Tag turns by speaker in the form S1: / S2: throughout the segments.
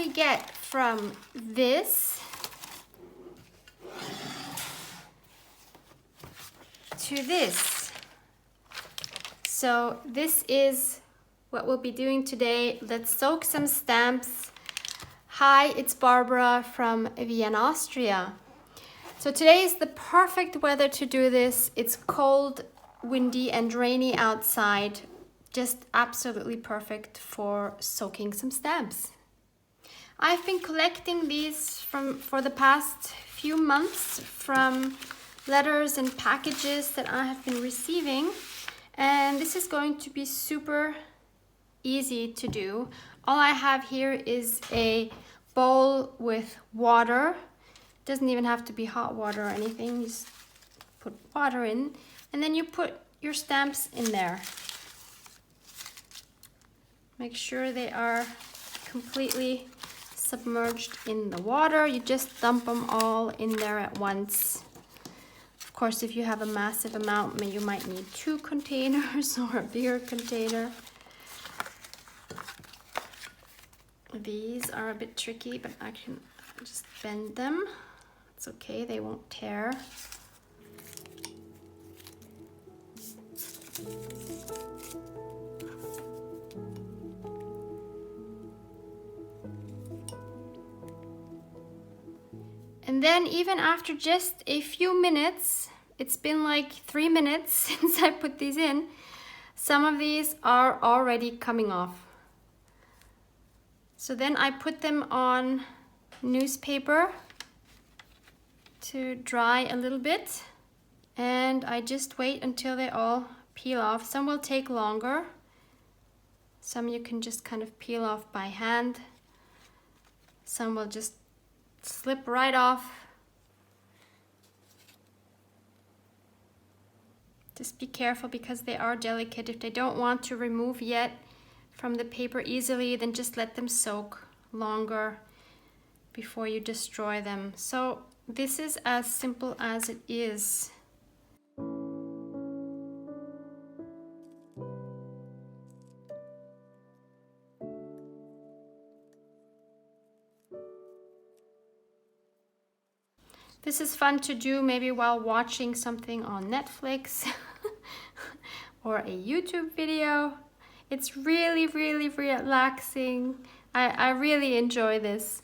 S1: we get from this to this. So this is what we'll be doing today. Let's soak some stamps. Hi, it's Barbara from Vienna, Austria. So today is the perfect weather to do this. It's cold, windy and rainy outside. Just absolutely perfect for soaking some stamps. I've been collecting these for the past few months from letters and packages that I have been receiving. And this is going to be super easy to do. All I have here is a bowl with water. It doesn't even have to be hot water or anything. You just put water in and then you put your stamps in there. Make sure they are completely submerged in the water. You just dump them all in there at once. Of course, if you have a massive amount, you might need 2 containers or a bigger container. These are a bit tricky, but I can just bend them. It's okay, they won't tear. And then even after just a few minutes, it's been like 3 minutes since I put these in, some of these are already coming off. So then I put them on newspaper to dry a little bit, and I just wait until they all peel off. Some will take longer. Some you can just kind of peel off by hand. Some will just slip right off. Just be careful because they are delicate. If they don't want to remove yet from the paper easily, then just let them soak longer before you destroy them. So this is as simple as it is. This is fun to do maybe while watching something on Netflix or a YouTube video. It's really, really relaxing. I really enjoy this.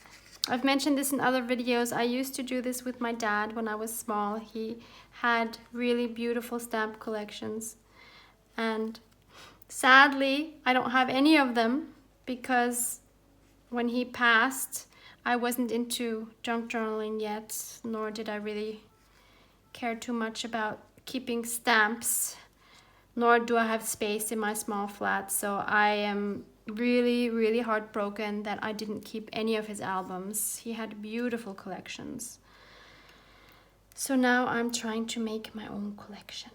S1: I've mentioned this in other videos. I used to do this with my dad when I was small. He had really beautiful stamp collections. And sadly, I don't have any of them because when he passed, I wasn't into junk journaling yet, nor did I really care too much about keeping stamps, nor do I have space in my small flat. So I am really heartbroken that I didn't keep any of his albums. He had beautiful collections. So now I'm trying to make my own collection.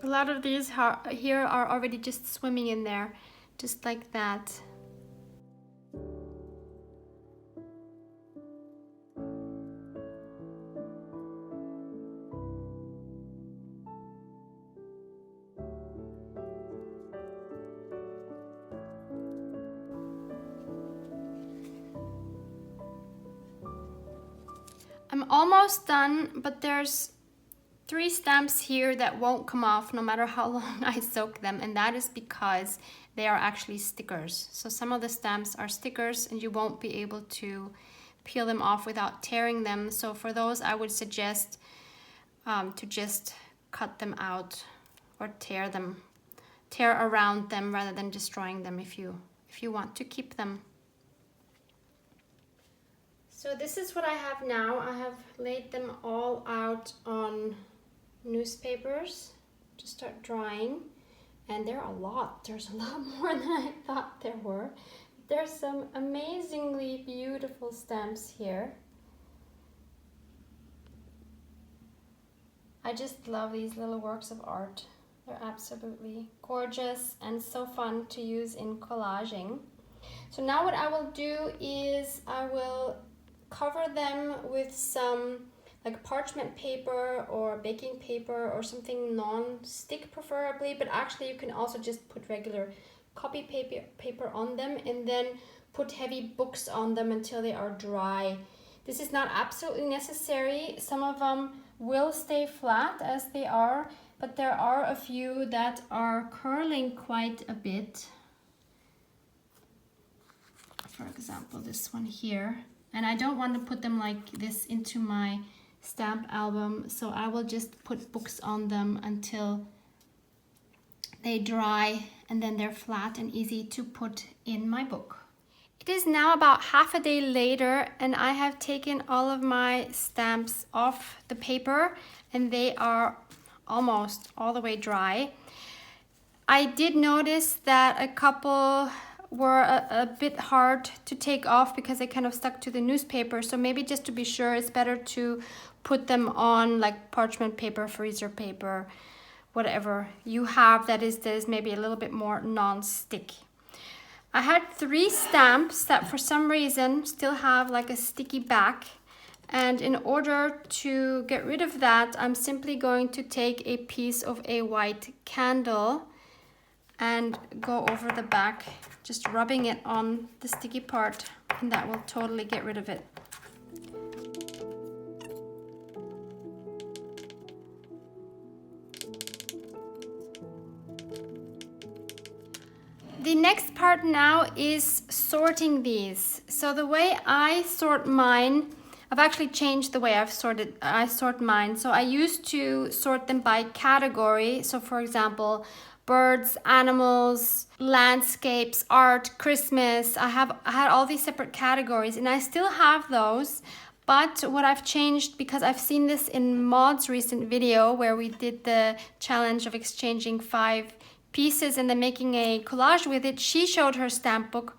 S1: A lot of these here are already just swimming in there, just like that. I'm almost done, but there's 3 stamps here that won't come off no matter how long I soak them, and that is because they are actually stickers. So some of the stamps are stickers and you won't be able to peel them off without tearing them. So for those I would suggest to just cut them out or tear around them rather than destroying them if you want to keep them. So this is what I have now. I have laid them all out on newspapers to start drying, and there's a lot more than I thought there were. There's some amazingly beautiful stamps here. I just love these little works of art. They're absolutely gorgeous and so fun to use in collaging. So now what I will do is I will cover them with some like parchment paper or baking paper or something non-stick preferably, but actually you can also just put regular copy paper on them and then put heavy books on them until they are dry. This is not absolutely necessary. Some of them will stay flat as they are, but there are a few that are curling quite a bit. For example, this one here. And I don't want to put them like this into my stamp album, so I will just put books on them until they dry, and then they're flat and easy to put in my book. It is now about half a day later, and I have taken all of my stamps off the paper, and they are almost all the way dry. I did notice that a couple were a bit hard to take off because they kind of stuck to the newspaper, so maybe just to be sure, it's better to put them on like parchment paper, freezer paper, whatever you have that is maybe a little bit more non-stick. I had 3 stamps that for some reason still have like a sticky back, and in order to get rid of that, I'm simply going to take a piece of a white candle and go over the back, just rubbing it on the sticky part, and that will totally get rid of it. The next part now is sorting these. So the way I sort mine, I've actually changed the way I sort mine. So I used to sort them by category. So for example, birds, animals, landscapes, art, Christmas. I had all these separate categories, and I still have those. But what I've changed, because I've seen this in Maud's recent video where we did the challenge of exchanging 5 pieces and then making a collage with it, she showed her stamp book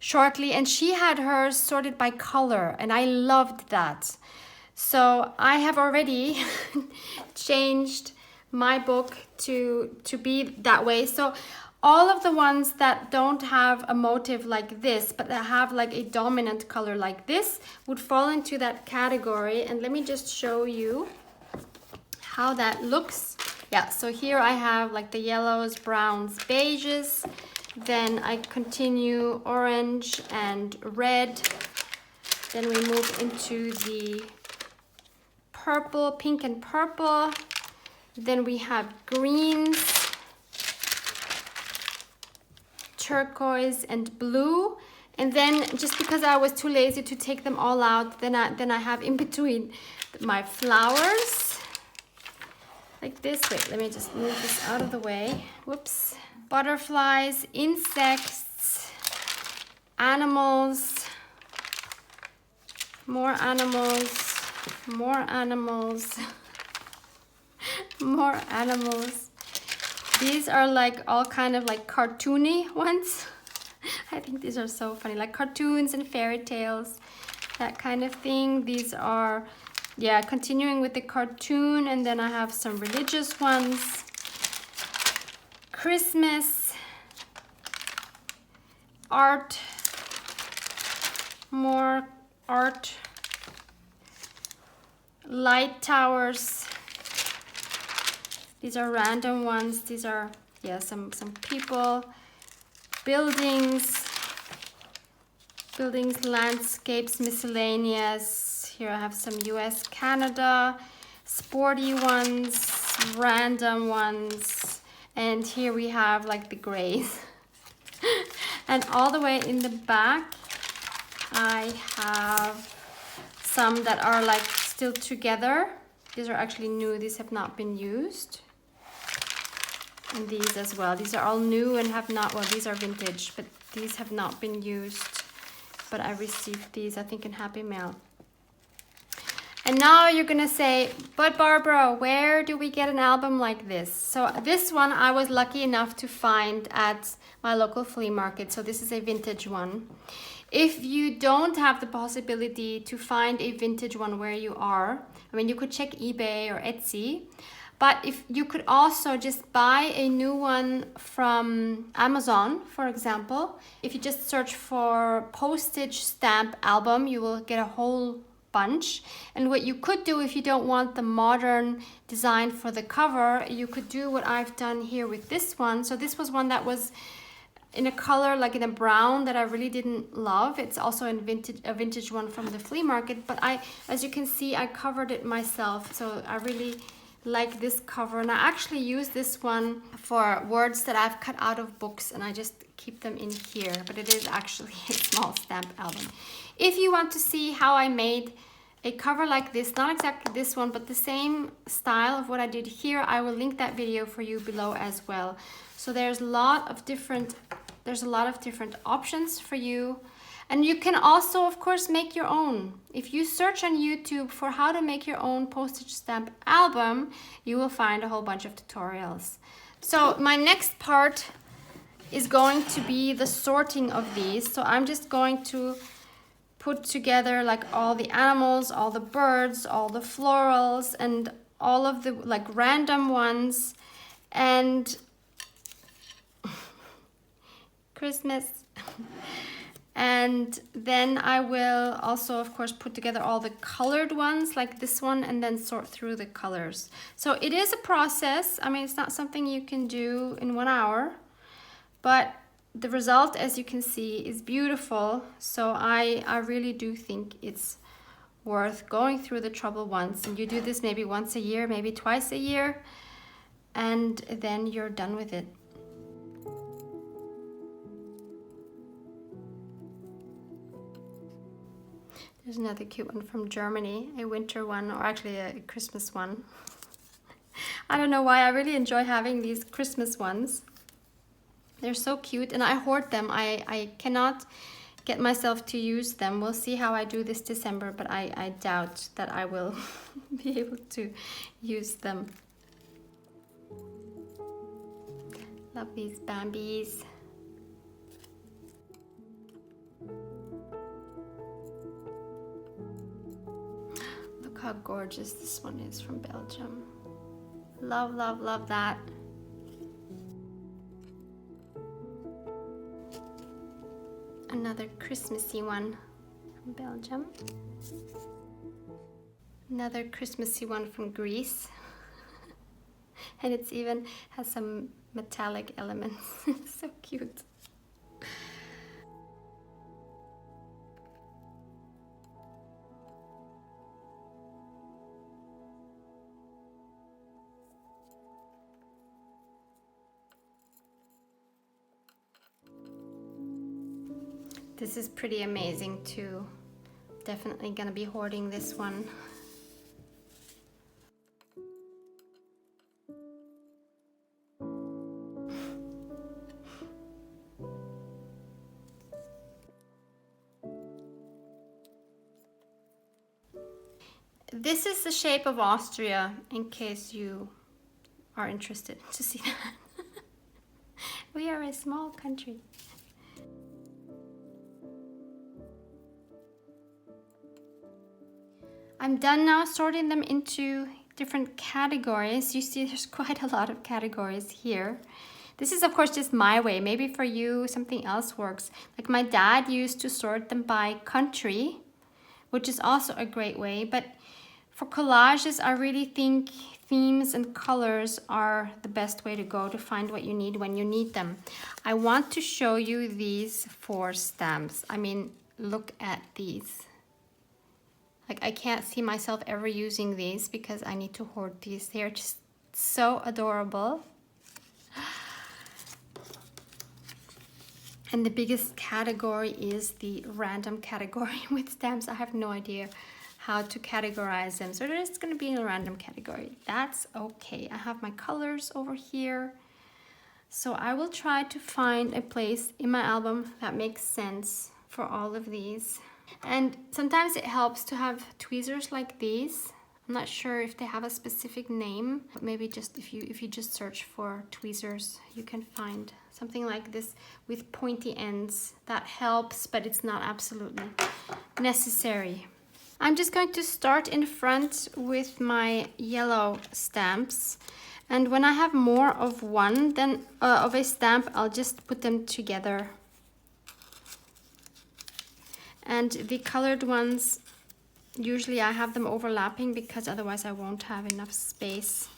S1: shortly and she had hers sorted by color, and I loved that. So I have already changed my book to be that way. So all of the ones that don't have a motif like this, but that have like a dominant color like this, would fall into that category. And let me just show you how that looks. Yeah, so here I have like the yellows, browns, beiges. Then I continue orange and red. Then we move into the purple, pink and purple. Then we have greens, turquoise and blue. And then just because I was too lazy to take them all out, then I have in between my flowers. Like this. Wait, let me just move this out of the way. Whoops. Butterflies, insects, animals, more animals, more animals, more animals. These are like all kind of like cartoony ones. I think these are so funny, like cartoons and fairy tales, that kind of thing. These are, yeah, continuing with the cartoon, and then I have some religious ones. Christmas, art, more art, light towers. These are random ones. These are, yeah, some people, buildings, landscapes, miscellaneous. Here I have some US, Canada, sporty ones, random ones. And here we have like the grays. And all the way in the back, I have some that are like still together. These are actually new. These have not been used. And these as well. These are all new and have not, well, these are vintage, but these have not been used. But I received these, I think, in Happy Mail. And now you're gonna say, but Barbara, where do we get an album like this? So this one I was lucky enough to find at my local flea market. So this is a vintage one. If you don't have the possibility to find a vintage one where you are, I mean, you could check eBay or Etsy, But if you could also just buy a new one from Amazon, for example. If you just search for Postage stamp album, you will get a whole bunch. And what you could do if you don't want the modern design for the cover, you could do what I've done here with this one. So this was one that was in a color like in a brown that I really didn't love. It's also a vintage one from the flea market, but as you can see, I covered it myself. So I really like this cover, and I actually use this one for words that I've cut out of books, and I just keep them in here. But it is actually a small stamp album. If you want to see how I made a cover like this, not exactly this one, but the same style of what I did here, I will link that video for you below as well. So there's a lot of different options for you. And you can also, of course, make your own. If you search on YouTube for how to make your own postage stamp album, you will find a whole bunch of tutorials. So my next part is going to be the sorting of these. So I'm just going to put together like all the animals, all the birds, all the florals, and all of the like random ones, and Christmas. And then I will also, of course, put together all the colored ones like this one, and then sort through the colors. So it is a process. I mean, it's not something you can do in 1 hour, but the result, as you can see, is beautiful. So I really do think it's worth going through the trouble once. And you do this maybe once a year, maybe twice a year, and then you're done with it. There's another cute one from Germany, a winter one, or actually a Christmas one. I don't know why, I really enjoy having these Christmas ones. They're so cute, and I hoard them. I cannot get myself to use them. We'll see how I do this December, but I doubt that I will be able to use them. Love these Bambis. Look how gorgeous this one is from Belgium. Love, love, love that. Another Christmassy one from Belgium. Another Christmassy one from Greece. And it's even has some metallic elements. So cute. This is pretty amazing too. Definitely gonna be hoarding this one. This is the shape of Austria, in case you are interested to see that. We are a small country. I'm done now sorting them into different categories. You see there's quite a lot of categories here. This is of course just my way. Maybe for you something else works. Like my dad used to sort them by country, which is also a great way. But for collages, I really think themes and colors are the best way to go to find what you need when you need them. I want to show you these 4 stamps. I mean, look at these. Like, I can't see myself ever using these because I need to hoard these. They're just so adorable. And the biggest category is the random category with stamps. I have no idea how to categorize them. So they're just gonna be in a random category. That's okay. I have my colors over here. So I will try to find a place in my album that makes sense for all of these. And sometimes it helps to have tweezers like these. I'm not sure if they have a specific name, but maybe just if you just search for tweezers, you can find something like this with pointy ends. That helps, but it's not absolutely necessary. I'm just going to start in front with my yellow stamps. And when I have more of one than of a stamp, I'll just put them together. And the colored ones, usually I have them overlapping because otherwise I won't have enough space.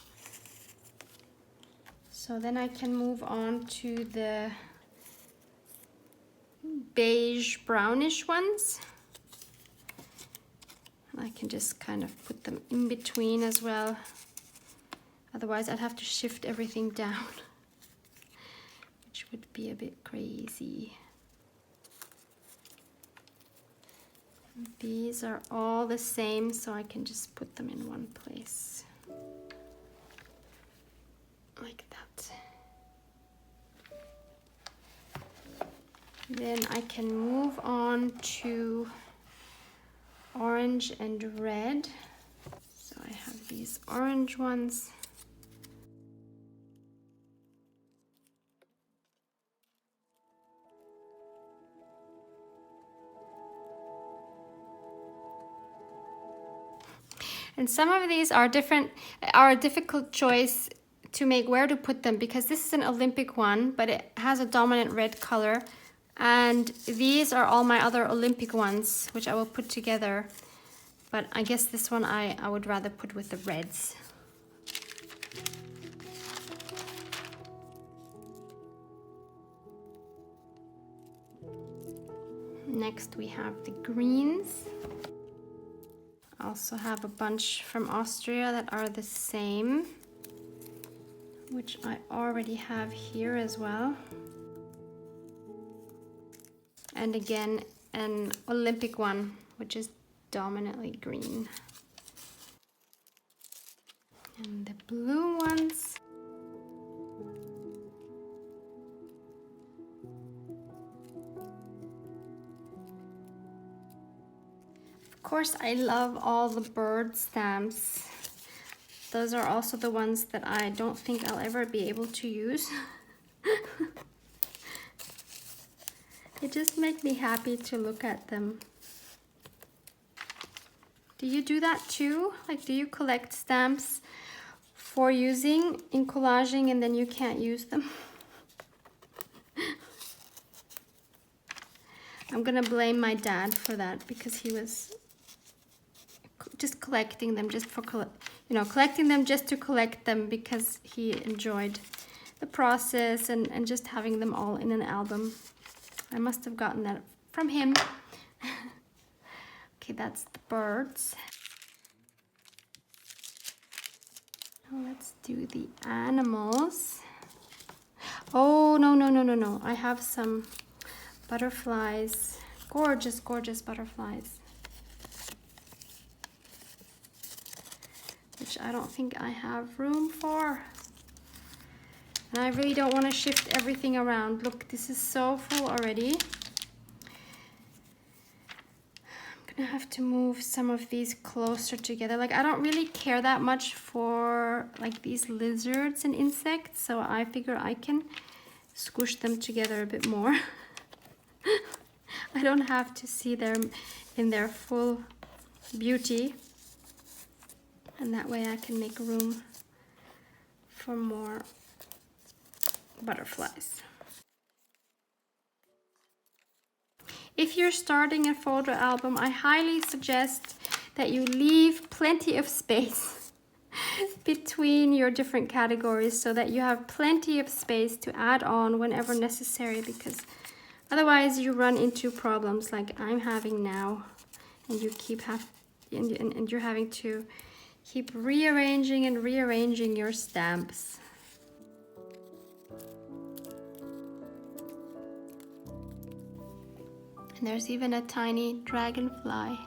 S1: So then I can move on to the beige brownish ones. I can just kind of put them in between as well. Otherwise I'd have to shift everything down, which would be a bit crazy. These are all the same, so I can just put them in one place. Like that. Then I can move on to orange and red. So I have these orange ones. And some of these are a difficult choice to make where to put them, because this is an Olympic one, but it has a dominant red color. And these are all my other Olympic ones, which I will put together. But I guess this one I would rather put with the reds. Next we have the greens. I also have a bunch from Austria that are the same, which I already have here as well. And again, an Olympic one, which is dominantly green. And the blue ones. Of course, I love all the bird stamps. Those are also the ones that I don't think I'll ever be able to use. They just make me happy to look at them. Do you do that too? Like, do you collect stamps for using in collaging and then you can't use them? I'm gonna blame my dad for that, because he was just collecting them just for, collecting them just to collect them, because he enjoyed the process and just having them all in an album. I must have gotten that from him. Okay, that's the birds. Now let's do the animals. Oh, no. I have some butterflies. Gorgeous, gorgeous butterflies. Which I don't think I have room for. And I really don't want to shift everything around. Look, this is so full already. I'm gonna have to move some of these closer together. Like, I don't really care that much for like these lizards and insects, so I figure I can squish them together a bit more. I don't have to see them in their full beauty. And that way I can make room for more butterflies. If you're starting a photo album, I highly suggest that you leave plenty of space between your different categories, so that you have plenty of space to add on whenever necessary, because otherwise you run into problems like I'm having now, and you and you're having to keep rearranging and rearranging your stamps. And there's even a tiny dragonfly.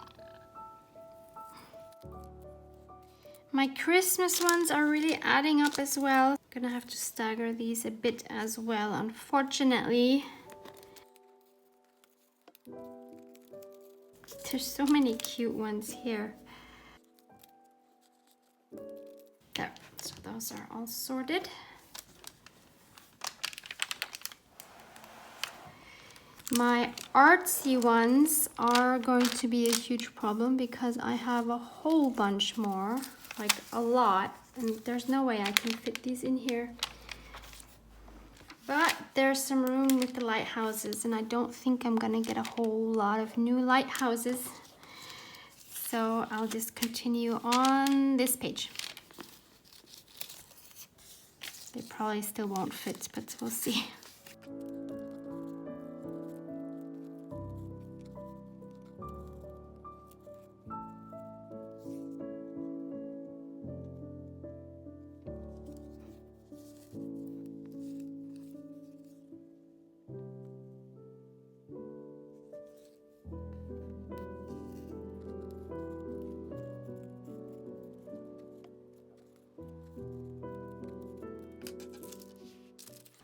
S1: My Christmas ones are really adding up as well. I'm gonna have to stagger these a bit as well, unfortunately. There's so many cute ones here. There, so those are all sorted. My artsy ones are going to be a huge problem because I have a whole bunch more, like a lot, and there's no way I can fit these in here. But there's some room with the lighthouses, and I don't think I'm gonna get a whole lot of new lighthouses. So I'll just continue on this page. They probably still won't fit, but we'll see.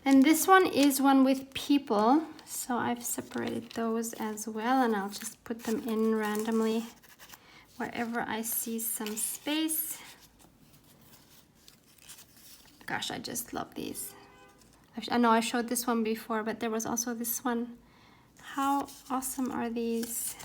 S1: And this one is one with people, so I've separated those as well, and I'll just put them in randomly wherever I see some space. Gosh, I just love these. I know I showed this one before, but there was also this one. How awesome are these?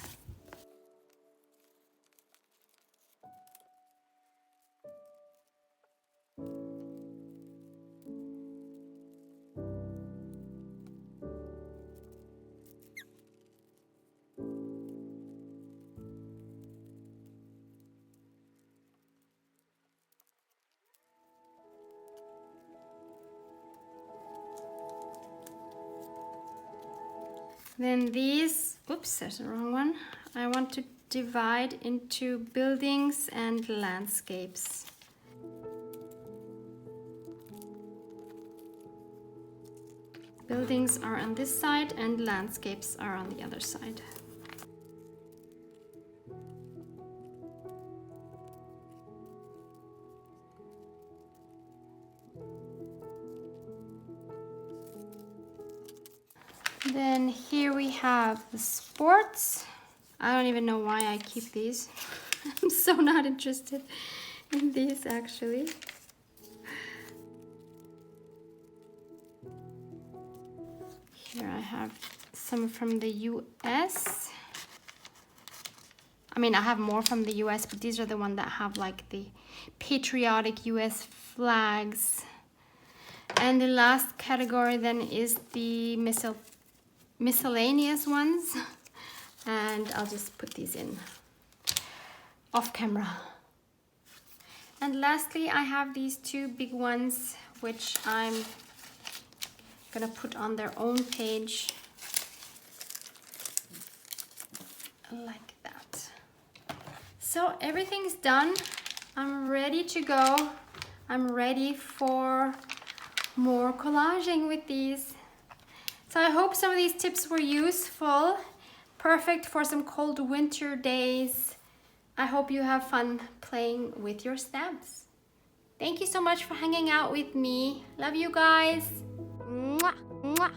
S1: Then these, oops, there's the wrong one. I want to divide into buildings and landscapes. Buildings are on this side and landscapes are on the other side. Then here we have the sports. I don't even know why I keep these. I'm so not interested in these actually. Here I have some from the US. I mean, I have more from the US, but these are the ones that have like the patriotic US flags. And the last category then is the miscellaneous ones. And I'll just put these in off camera. And lastly, I have these two big ones, which I'm gonna put on their own page like that. So everything's done. I'm ready to go. I'm ready for more collaging with these. So I hope some of these tips were useful. Perfect for some cold winter days. I hope you have fun playing with your stamps. Thank you so much for hanging out with me. Love you guys. Mwah, mwah.